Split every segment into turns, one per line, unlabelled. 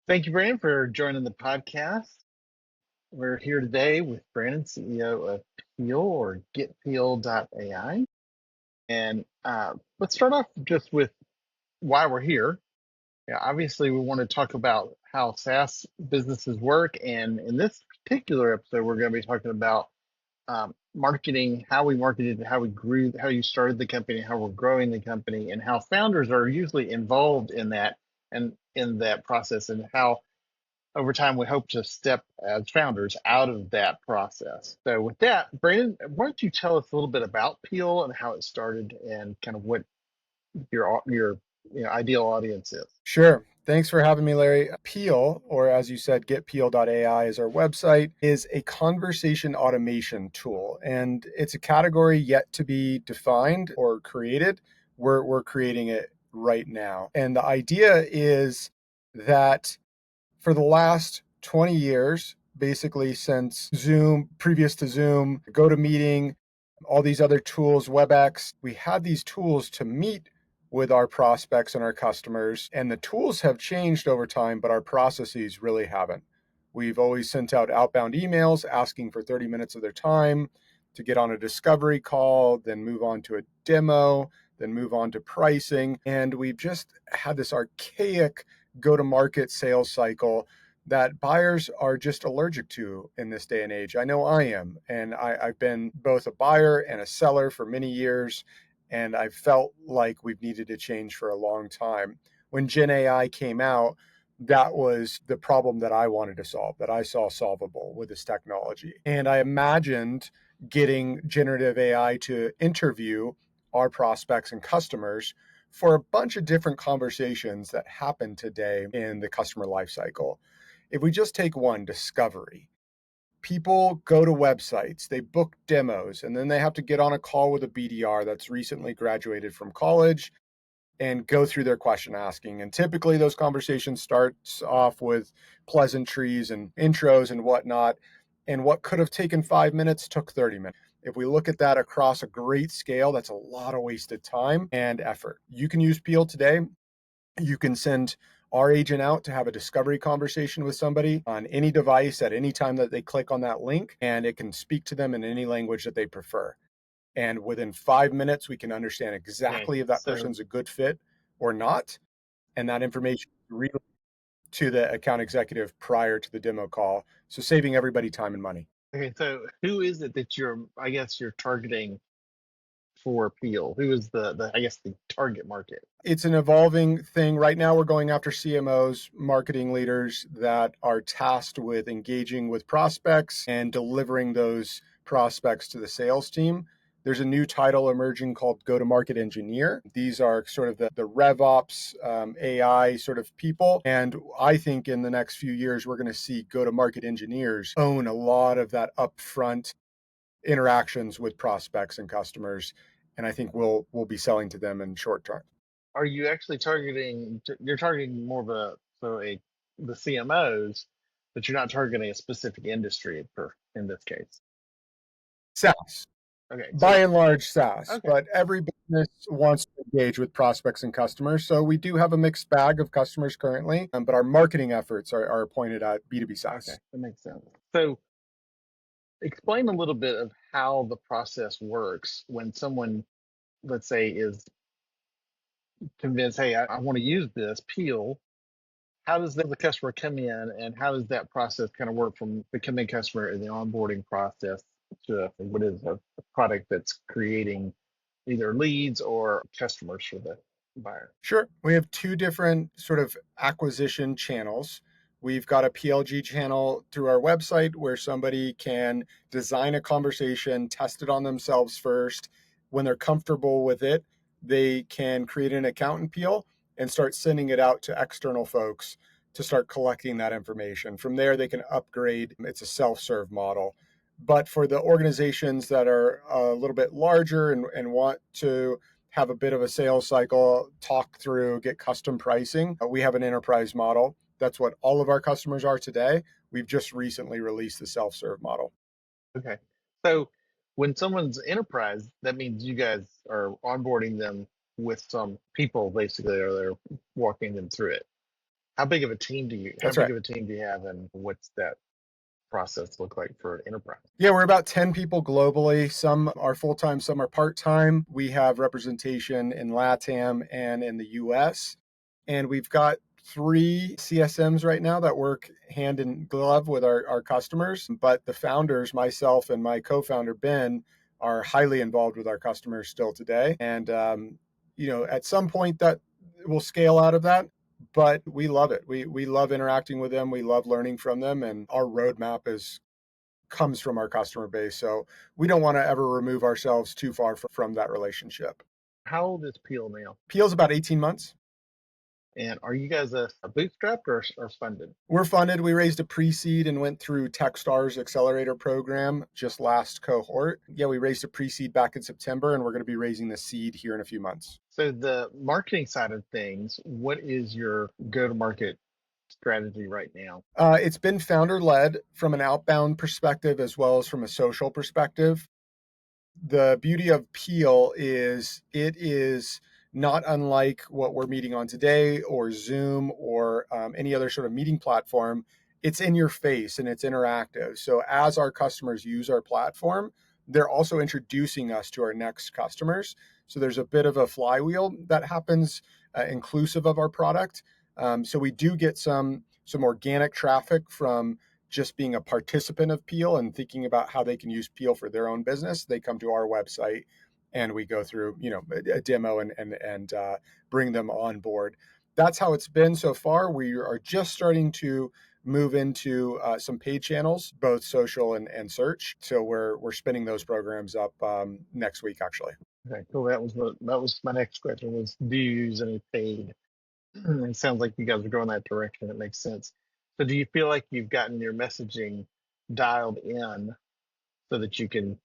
Thank you, Brandon, for joining the podcast. We're here today with Brandon, CEO of Peel or getpeel.ai. And let's start off just with why we're here. Yeah, obviously, we want to talk about how SaaS businesses work. And in this particular episode, we're going to be talking about marketing, how we marketed, how we grew, how you started the company, how we're growing the company, and how founders are usually involved in that and in that process, and how over time, we hope to step as founders out of that process. So, with that, Brandon, why don't you tell us a little bit about Peel and how it started, and kind of what your ideal audience is?
Sure. Thanks for having me, Larry. Peel, or as you said, getpeel.ai is our website, is a conversation automation tool. And it's a category yet to be defined or created. We're creating it right now. And the idea is that for the last 20 years, basically since Zoom, previous to Zoom, GoToMeeting, all these other tools, WebEx, we had these tools to meet with our prospects and our customers. And the tools have changed over time, but our processes really haven't. We've always sent out outbound emails asking for 30 minutes of their time to get on a discovery call, then move on to a demo, then move on to pricing. And we've just had this archaic go to market sales cycle that buyers are just allergic to in this day and age. I know I am. And I've been both a buyer and a seller for many years. And I felt like we've needed to change for a long time. When Gen AI came out, that was the problem that I wanted to solve, that I saw solvable with this technology. And I imagined getting generative AI to interview our prospects and customers for a bunch of different conversations that happen today in the customer lifecycle. If we just take one, discovery, people go to websites, they book demos, and then they have to get on a call with a BDR that's recently graduated from college and go through their question asking. And typically those conversations starts off with pleasantries and intros and whatnot. And what could have taken 5 minutes took 30 minutes. If we look at that across a great scale, that's a lot of wasted time and effort. You can use Peel today. You can send our agent out to have a discovery conversation with somebody on any device at any time that they click on that link, and it can speak to them in any language that they prefer. And within 5 minutes, we can understand
Okay,
exactly if that
so
person's a good fit or not. And that information relayed to the account executive prior to the demo call. So saving everybody time and money.
who is it that I guess you're targeting for Peel? Who is the I guess the target market?
It's an evolving thing. Right now, we're going after CMOs, marketing leaders that are tasked with engaging with prospects and delivering those prospects to the sales team. There's a new title emerging called Go to Market Engineer. These are sort of the RevOps AI sort of people. And I think in the next few years, we're going to see go to market engineers own a lot of that upfront interactions with prospects and customers. And I think we'll be selling to them in short term.
Are you actually targeting? You're targeting more of a the CMOs, but you're not targeting a specific industry per in this case.
SaaS,
Okay,
by
so
and large SaaS,
okay,
but every business wants to engage with prospects and customers. So we do have a mixed bag of customers currently, but our marketing efforts are pointed at B2B
okay,
SaaS.
that makes sense. So explain a little bit of how the process works when someone, let's say, is convinced, hey, I want to use this Peel. How does the customer come in, and how does that process kind of work from becoming a customer in the onboarding process to what is a product that's creating either leads or customers for the buyer?
Sure. We have two different sort of acquisition channels. We've got a PLG channel through our website where somebody can design a conversation, test it on themselves first. When they're comfortable with it, they can create an account in Peel and start sending it out to external folks to start collecting that information. From there, they can upgrade. It's a self serve model. But for the organizations that are a little bit larger and want to have a bit of a sales cycle, talk through, get custom pricing. We have an enterprise model. That's what all of our customers are today. We've just recently released the self-serve model.
Okay. So when someone's enterprise, that means you guys are onboarding them with some people basically, or they're walking them through it. How big of a team do you how
That's
big
right.
of a team do you have, and what's that process look like for an enterprise?
Yeah, we're about 10 people globally. Some are full time, some are part time. We have representation in LATAM and in the US. And we've got three CSMs right now that work hand in glove with our customers. But the founders, myself and my co founder, Ben, are highly involved with our customers still today. And, at some point that will scale out of that. But we love it. We love interacting with them. We love learning from them. And our roadmap is comes from our customer base. So we don't want to ever remove ourselves too far from that relationship.
How old is Peel now?
Peel's about 18 months.
And are you guys a bootstrapped or funded?
We're funded. We raised a pre-seed and went through Techstars accelerator program just last cohort. Yeah, we raised a pre-seed back in September, and we're going to be raising the seed here in a few months.
So the marketing side of things, what is your go-to-market strategy right now?
It's been founder led from an outbound perspective as well as from a social perspective. The beauty of Peel is it is not unlike what we're meeting on today or Zoom or any other sort of meeting platform. It's in your face and it's interactive. So as our customers use our platform, they're also introducing us to our next customers. So there's a bit of a flywheel that happens inclusive of our product. So we do get some organic traffic from just being a participant of Peel and thinking about how they can use Peel for their own business. They come to our website and we go through, a demo and bring them on board. That's how it's been so far. We are just starting to move into some paid channels, both social and search. So we're spinning those programs up next week, actually.
Okay, cool. That was my next question was, do you use any paid? It sounds like you guys are going that direction. It makes sense. So do you feel like you've gotten your messaging dialed in so that you can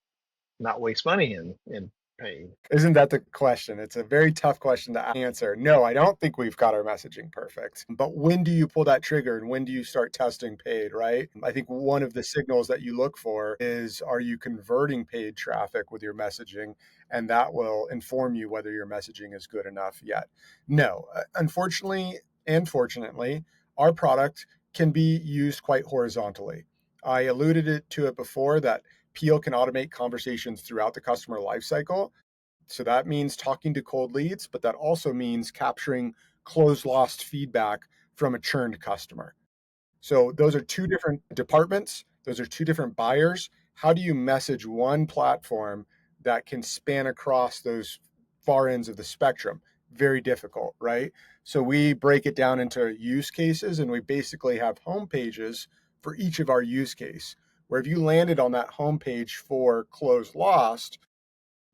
not waste money in paid?
Isn't that the question? It's a very tough question to answer. No, I don't think we've got our messaging perfect. But when do you pull that trigger and when do you start testing paid, right? I think one of the signals that you look for is, are you converting paid traffic with your messaging? And that will inform you whether your messaging is good enough yet. No, unfortunately and fortunately, our product can be used quite horizontally. I alluded to it before that Peel can automate conversations throughout the customer lifecycle. So that means talking to cold leads, but that also means capturing closed lost feedback from a churned customer. So those are two different departments, those are two different buyers. How do you message one platform that can span across those far ends of the spectrum? Very difficult, right? So we break it down into use cases and we basically have home pages for each of our use case. Where if you landed on that homepage for closed lost,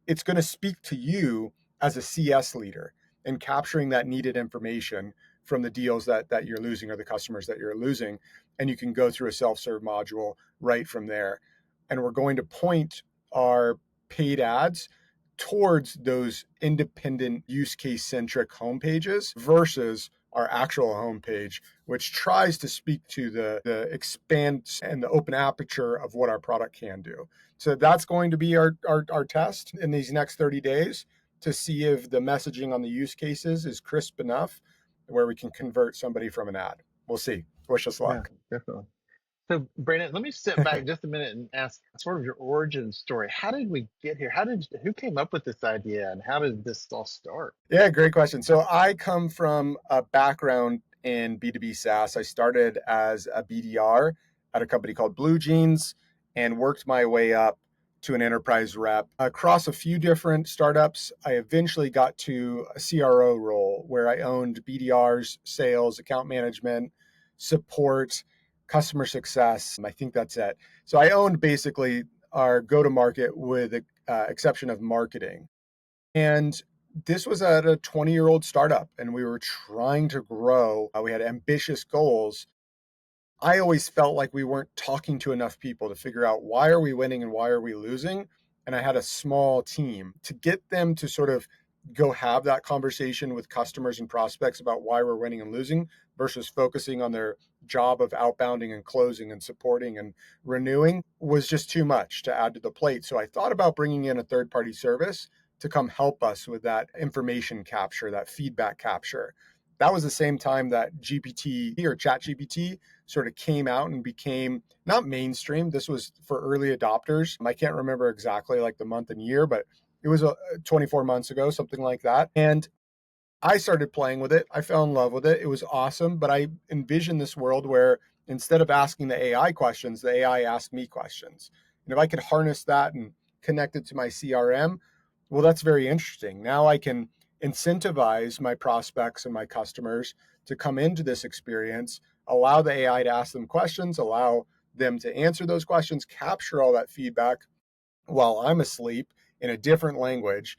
it's going to speak to you as a CS leader and capturing that needed information from the deals that you're losing or the customers that you're losing. And you can go through a self-serve module right from there. And we're going to point our paid ads towards those independent use case centric homepages versus our actual homepage, which tries to speak to the expanse and the open aperture of what our product can do. So that's going to be our test in these next 30 days to see if the messaging on the use cases is crisp enough where we can convert somebody from an ad. We'll see. Wish us
Yeah,
luck.
definitely. So, Brandon, let me step back just a minute and ask sort of your origin story. How did we get here? Who came up with this idea, and how did this all start?
Yeah, great question. So I come from a background in B2B SaaS. I started as a BDR at a company called Blue Jeans and worked my way up to an enterprise rep across a few different startups. I eventually got to a CRO role where I owned BDRs, sales, account management, support, customer success. I think that's it. So I owned basically our go to market with the exception of marketing. And this was at a 20-year-old startup, and we were trying to grow. We had ambitious goals. I always felt like we weren't talking to enough people to figure out why are we winning and why are we losing. And I had a small team to get them to sort of go have that conversation with customers and prospects about why we're winning and losing versus focusing on their job of outbounding and closing and supporting and renewing was just too much to add to the plate. So I thought about bringing in a third party service to come help us with that information capture, that feedback capture. That was the same time that GPT or Chat GPT sort of came out and became not mainstream. This was for early adopters. I can't remember exactly like the month and year, but it was 24 months ago, something like that. And I started playing with it. I fell in love with it. It was awesome. But I envisioned this world where instead of asking the AI questions, the AI asked me questions. And if I could harness that and connect it to my CRM, well, that's very interesting. Now I can incentivize my prospects and my customers to come into this experience, allow the AI to ask them questions, allow them to answer those questions, capture all that feedback while I'm asleep in a different language,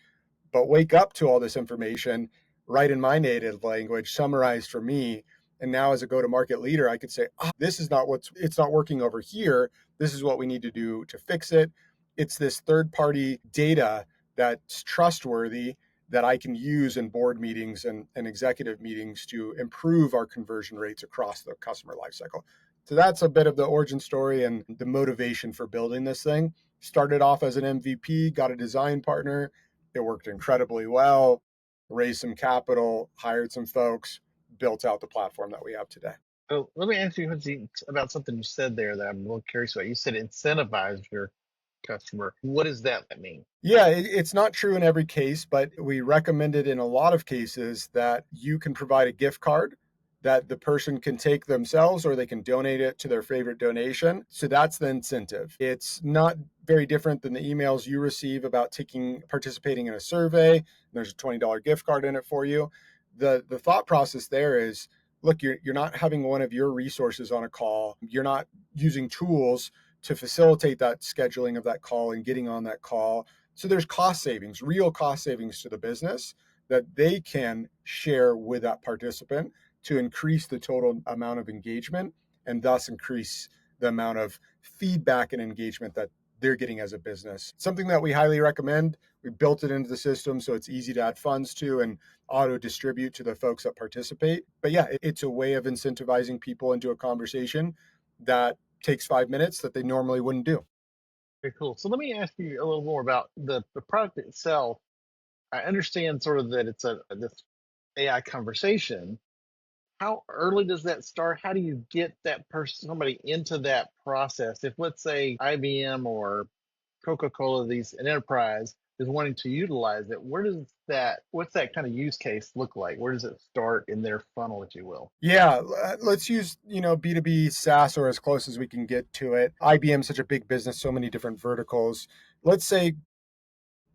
but wake up to all this information right in my native language, summarized for me. And now, as a go to market leader, I could say, oh, this is not it's not working over here. This is what we need to do to fix it. It's this third party data that's trustworthy that I can use in board meetings and executive meetings to improve our conversion rates across the customer lifecycle. So that's a bit of the origin story and the motivation for building this thing. Started off as an MVP, got a design partner. It worked incredibly well, raised some capital, hired some folks, built out the platform that we have today.
So let me ask you about something you said there that I'm a little curious about. You said incentivize your customer. What does that mean?
Yeah, it's not true in every case, but we recommend it in a lot of cases that you can provide a gift card that the person can take themselves or they can donate it to their favorite donation. So that's the incentive. It's not very different than the emails you receive about participating in a survey. There's a $20 gift card in it for you. The thought process there is, look, you're not having one of your resources on a call. You're not using tools to facilitate that scheduling of that call and getting on that call. So there's cost savings, real cost savings to the business that they can share with that participant to increase the total amount of engagement and thus increase the amount of feedback and engagement that they're getting as a business. Something that we highly recommend. We built it into the system so it's easy to add funds to and auto distribute to the folks that participate. But yeah, it's a way of incentivizing people into a conversation that takes 5 minutes that they normally wouldn't do.
Very cool. So let me ask you a little more about the product itself. I understand sort of that it's a this AI conversation. How early does that start? How do you get that person, somebody into that process? If let's say IBM or Coca-Cola, these an enterprise is wanting to utilize it, what's that kind of use case look like? Where does it start in their funnel, if you will?
Yeah, let's use, B2B SaaS or as close as we can get to it. IBM's such a big business, so many different verticals. Let's say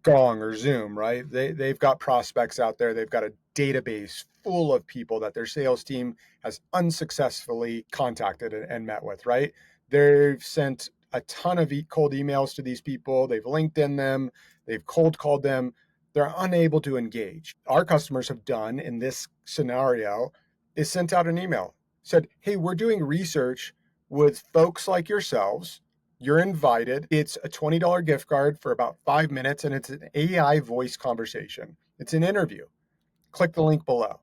Gong or Zoom, right? They've got prospects out there. They've got a database full of people that their sales team has unsuccessfully contacted and met with, right? They've sent a ton of cold emails to these people. They've LinkedIn them. They've cold called them. They're unable to engage. Our customers have done in this scenario is sent out an email, said, "Hey, we're doing research with folks like yourselves. You're invited. It's a $20 gift card for about 5 minutes, and it's an AI voice conversation. It's an interview. Click the link below."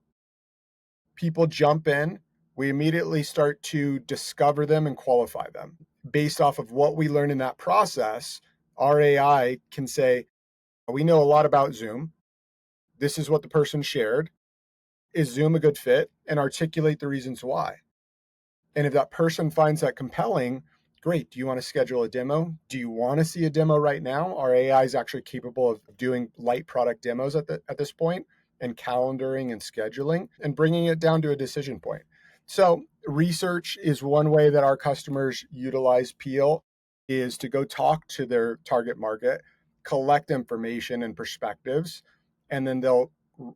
People jump in. We immediately start to discover them and qualify them. Based off of what we learn in that process, our AI can say, we know a lot about Zoom. This is what the person shared. Is Zoom a good fit? And articulate the reasons why. And if that person finds that compelling, great. Do you want to schedule a demo? Do you want to see a demo right now? Our AI is actually capable of doing light product demos at this point and calendaring and scheduling and bringing it down to a decision point. So research is one way that our customers utilize Peel is to go talk to their target market, collect information and perspectives, and then they'll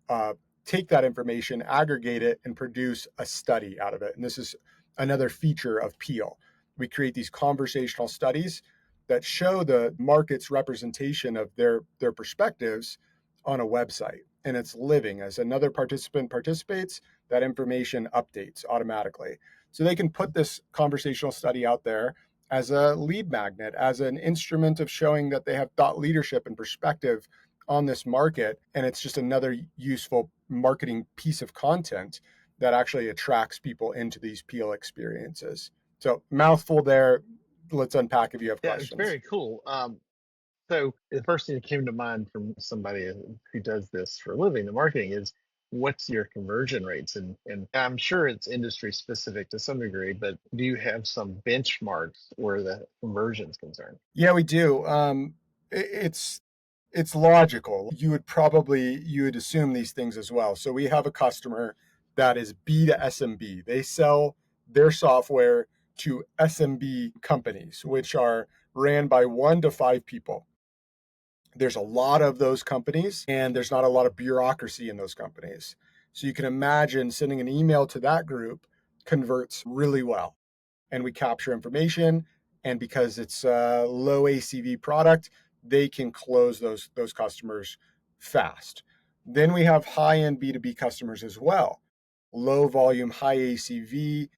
uh, take that information, aggregate it, and produce a study out of it. And this is another feature of Peel. We create these conversational studies that show the market's representation of their perspectives on a website. And it's living. As another participant participates, that information updates automatically. So they can put this conversational study out there as a lead magnet, as an instrument of showing that they have thought leadership and perspective on this market. And it's just another useful marketing piece of content that actually attracts people into these Peel experiences. So, mouthful there. Let's unpack if you have
Yeah, it's
questions.
very cool. So the first thing that came to mind from somebody who does this for a living, the marketing is what's your conversion rates? And I'm sure it's industry specific to some degree, but do you have some benchmarks where the conversion is concerned?
Yeah, we do. It's logical. You would assume these things as well. So we have a customer that is B to SMB. They sell their software to SMB companies, which are ran by 1 to 5 people. There's a lot of those companies, and there's not a lot of bureaucracy in those companies. So you can imagine sending an email to that group converts really well, and we capture information. And because it's a low ACV product, they can close those customers fast. Then we have high end B2B customers as well, low volume, high ACV,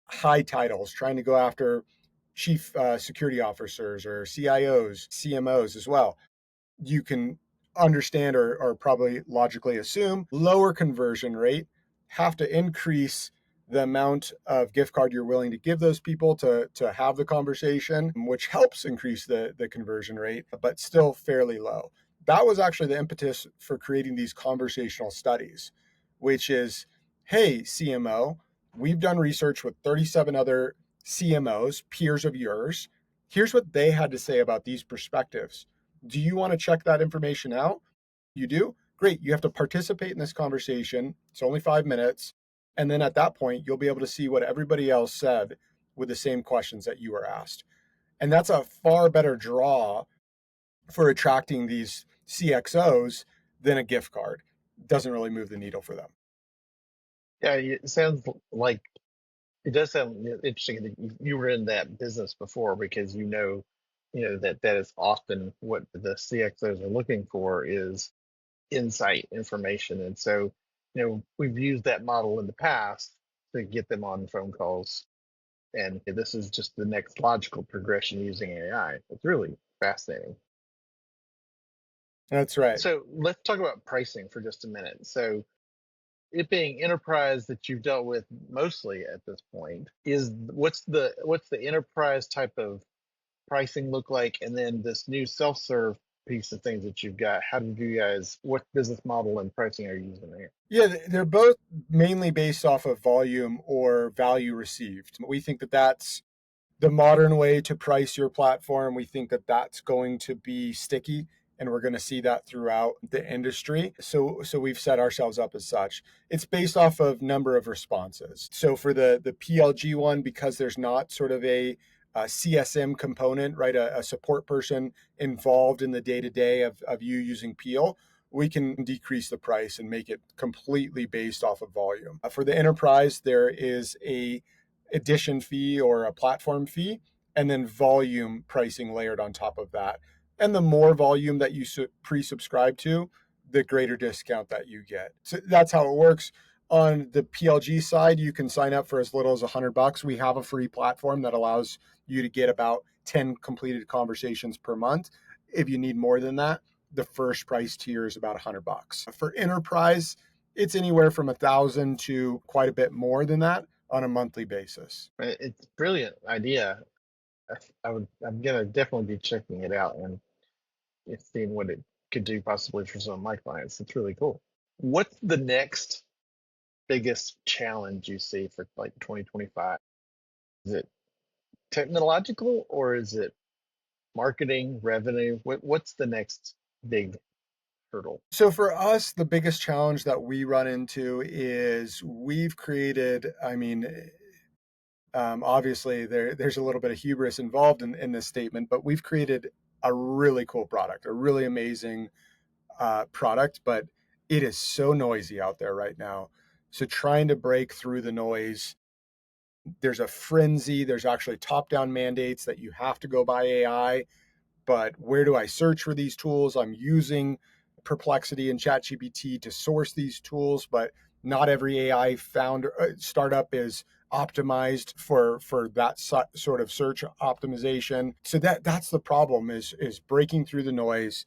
high titles, trying to go after chief security officers or CIOs, CMOs as well. You can understand or probably logically assume lower conversion rate, have to increase the amount of gift card you're willing to give those people to have the conversation, which helps increase the conversion rate, but still fairly low. That was actually the impetus for creating these conversational studies, which is, hey, CMO, we've done research with 37 other CMOs, peers of yours. Here's what they had to say about these perspectives. Do you want to check that information out? You do? Great. You have to participate in this conversation. It's only 5 minutes. And then at that point, you'll be able to see what everybody else said with the same questions that you were asked. And that's a far better draw for attracting these CXOs than a gift card. Doesn't really move the needle for them.
Yeah, it sounds like it does sound interesting that you were in that business before because that that is often what the CXOs are looking for is insight information. And so, we've used that model in the past to get them on phone calls. And this is just the next logical progression using AI. It's really fascinating.
That's right.
So let's talk about pricing for just a minute. So it being enterprise that you've dealt with mostly at this point is what's the enterprise type of pricing look like, and then this new self-serve piece of things that you've got, how do you guys, what business model and pricing are you using there?
Yeah, they're both mainly based off of volume or value received. We think that that's the modern way to price your platform. We think that that's going to be sticky, and we're going to see that throughout the industry. So we've set ourselves up as such. It's based off of number of responses. So for the PLG one, because there's not sort of a CSM component, right, a support person involved in the day to day of you using Peel, we can decrease the price and make it completely based off of volume. For the enterprise, there is a edition fee or a platform fee, and then volume pricing layered on top of that. And the more volume that you pre-subscribe to, the greater discount that you get. So that's how it works. On the PLG side, you can sign up for as little as $100. We have a free platform that allows you to get about 10 completed conversations per month. If you need more than that, the first price tier is about $100. For enterprise, it's anywhere from 1,000 to quite a bit more than that on a monthly basis.
It's a brilliant idea. I'm gonna definitely be checking it out and seeing what it could do possibly for some of my clients. It's really cool. What's the next biggest challenge you see for like 2025? Is it technological or is it marketing, revenue? What's the next big hurdle?
So for us, the biggest challenge that we run into is we've created, obviously there's a little bit of hubris involved in this statement, but we've created a really cool product, a really amazing product, but it is so noisy out there right now. So trying to break through the noise, there's a frenzy. There's actually top-down mandates that you have to go by AI. But where do I search for these tools? I'm using Perplexity and ChatGPT to source these tools, but not every AI founder startup is optimized for that sort of search optimization. So that's the problem is breaking through the noise,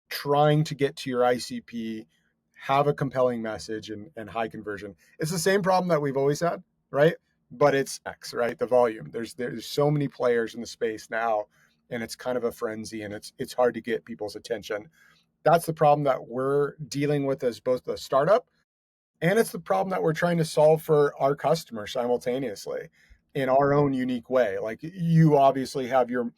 trying to get to your ICP, have a compelling message and high conversion. It's the same problem that we've always had, right? But it's X, right? The volume. There's so many players in the space now, and it's kind of a frenzy, and it's hard to get people's attention. That's the problem that we're dealing with as both a startup and it's the problem that we're trying to solve for our customers simultaneously in our own unique way. Like you obviously have your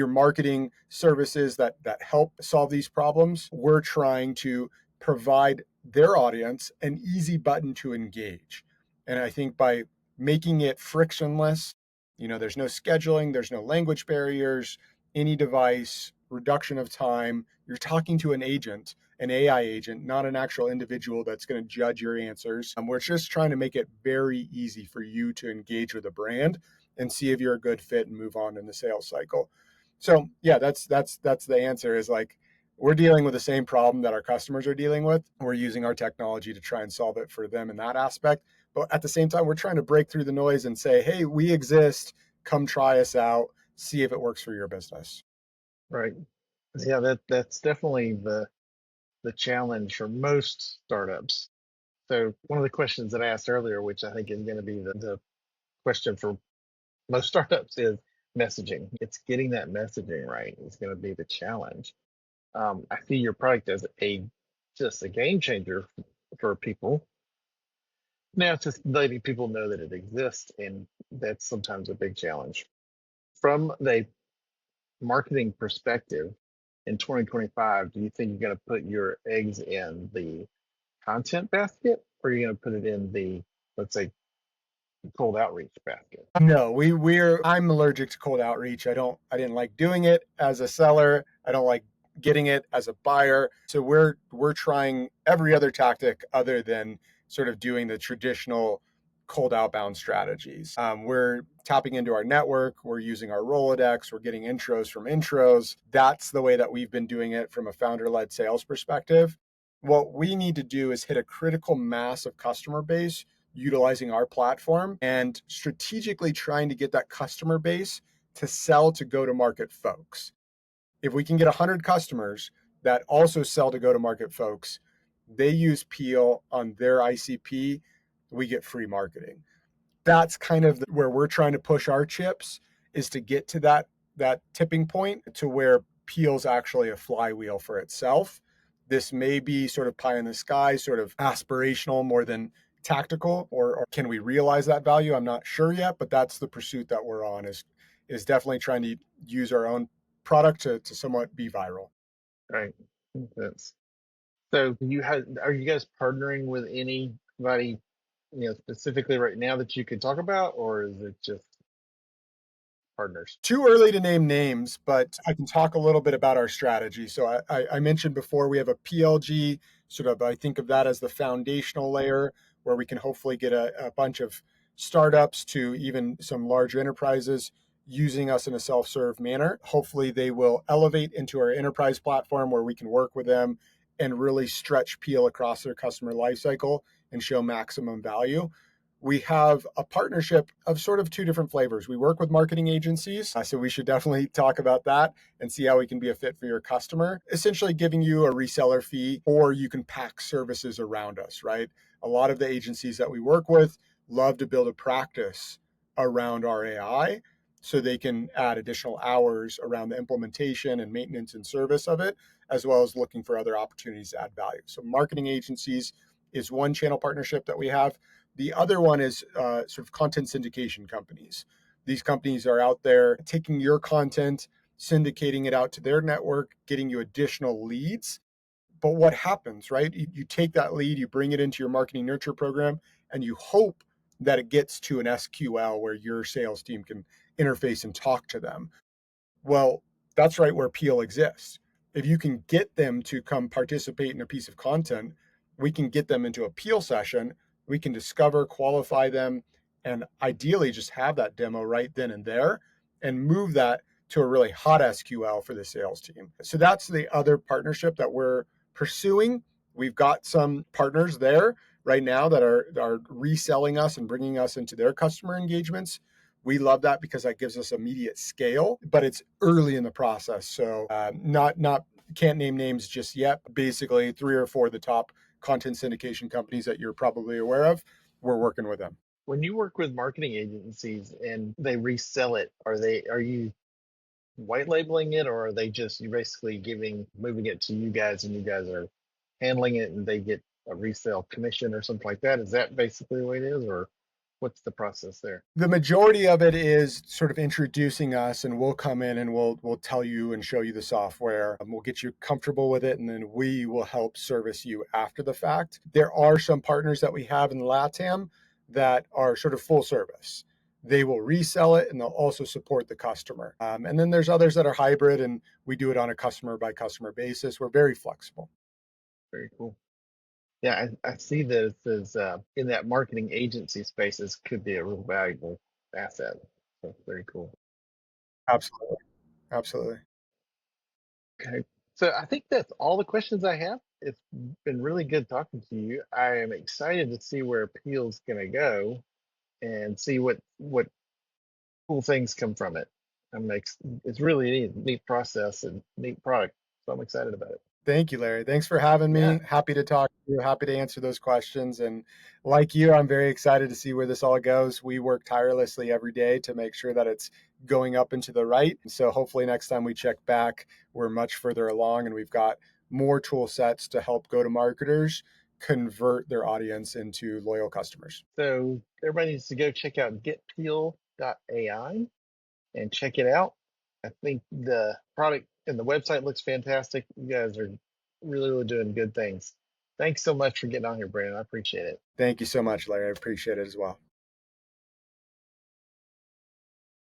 marketing services that help solve these problems. We're trying to provide their audience an easy button to engage. And I think by making it frictionless, there's no scheduling, there's no language barriers, any device, reduction of time. You're talking to an agent, an AI agent, not an actual individual that's going to judge your answers. We're just trying to make it very easy for you to engage with a brand and see if you're a good fit and move on in the sales cycle. So yeah, that's the answer is like we're dealing with the same problem that our customers are dealing with. We're using our technology to try and solve it for them in that aspect. But at the same time, we're trying to break through the noise and say, hey, we exist. Come try us out. See if it works for your business.
Right. Yeah, that's definitely the challenge for most startups. So one of the questions that I asked earlier, which I think is going to be the question for most startups, is messaging. It's getting that messaging right is going to be the challenge. I see your product as a just a game changer for people. Now it's just letting people know that it exists, and that's sometimes a big challenge. From the marketing perspective, in 2025, do you think you're going to put your eggs in the content basket, or are you going to put it in the, let's say, cold outreach basket?
No, I'm allergic to cold outreach. I didn't like doing it as a seller. I don't like getting it as a buyer. So we're trying every other tactic other than sort of doing the traditional cold outbound strategies. We're tapping into our network. We're using our Rolodex. We're getting intros from intros. That's the way that we've been doing it from a founder-led sales perspective. What we need to do is hit a critical mass of customer base utilizing our platform and strategically trying to get that customer base to sell to go to market folks. If we can get 100 customers that also sell to go to market folks, they use Peel on their ICP, we get free marketing. That's kind of where we're trying to push our chips, is to get to that tipping point to where Peel's actually a flywheel for itself. This may be sort of pie in the sky, sort of aspirational more than tactical, or can we realize that value? I'm not sure yet, but that's the pursuit that we're on, is definitely trying to use our own product to somewhat be viral.
Right. That's so. Are you guys partnering with anybody, specifically right now that you could talk about, or is it just partners?
Too early to name names, but I can talk a little bit about our strategy. So I mentioned before we have a PLG, sort of, I think of that as the foundational layer where we can hopefully get a bunch of startups to even some large enterprises using us in a self-serve manner. Hopefully they will elevate into our enterprise platform where we can work with them and really stretch Peel across their customer lifecycle and show maximum value. We have a partnership of sort of two different flavors. We work with marketing agencies, so we should definitely talk about that and see how we can be a fit for your customer, essentially giving you a reseller fee, or you can pack services around us, right? A lot of the agencies that we work with love to build a practice around our AI so they can add additional hours around the implementation and maintenance and service of it, as well as looking for other opportunities to add value. So marketing agencies is one channel partnership that we have. The other one is sort of content syndication companies. These companies are out there taking your content, syndicating it out to their network, getting you additional leads. But what happens, right? You take that lead, you bring it into your marketing nurture program, and you hope that it gets to an SQL where your sales team can interface and talk to them. Well, that's right where Peel exists. If you can get them to come participate in a piece of content, we can get them into a Peel session. We can discover, qualify them, and ideally just have that demo right then and there and move that to a really hot SQL for the sales team. So that's the other partnership that we're pursuing. We've got some partners there right now that are reselling us and bringing us into their customer engagements. We love that because that gives us immediate scale, but it's early in the process. So not can't name names just yet. Basically, 3 or 4 of the top content syndication companies that you're probably aware of, we're working with them.
When you work with marketing agencies and they resell it, are you white labeling it, or are they just you basically moving it to you guys, and you guys are handling it, and they get a resale commission or something like that. Is that basically the way it is, or what's the process there?
The majority of it is sort of introducing us, and we'll come in and we'll tell you and show you the software, and we'll get you comfortable with it, and then we will help service you after the fact. There are some partners that we have in the LATAM that are sort of full service. They will resell it and they'll also support the customer. And then there's others that are hybrid, and we do it on a customer by customer basis. We're very flexible.
Very cool. Yeah, I see this as in that marketing agency space, this could be a real valuable asset. So very cool.
Absolutely. Absolutely.
Okay. So I think that's all the questions I have. It's been really good talking to you. I am excited to see where Peel's going to go and see what cool things come from it. It's really neat process and neat product. So I'm excited about it.
Thank you, Larry. Thanks for having
Yeah.
me. Happy to talk to you. Happy to answer those questions. And like you, I'm very excited to see where this all goes. We work tirelessly every day to make sure that it's going up and to the right. So hopefully next time we check back, we're much further along and we've got more tool sets to help go to marketers convert their audience into loyal customers.
So everybody needs to go check out getpeel.ai and check it out. I think the product and the website looks fantastic. You guys are really doing good things. Thanks so much for getting on here, Brandon. I appreciate it.
Thank you so much, Larry. I appreciate it as well.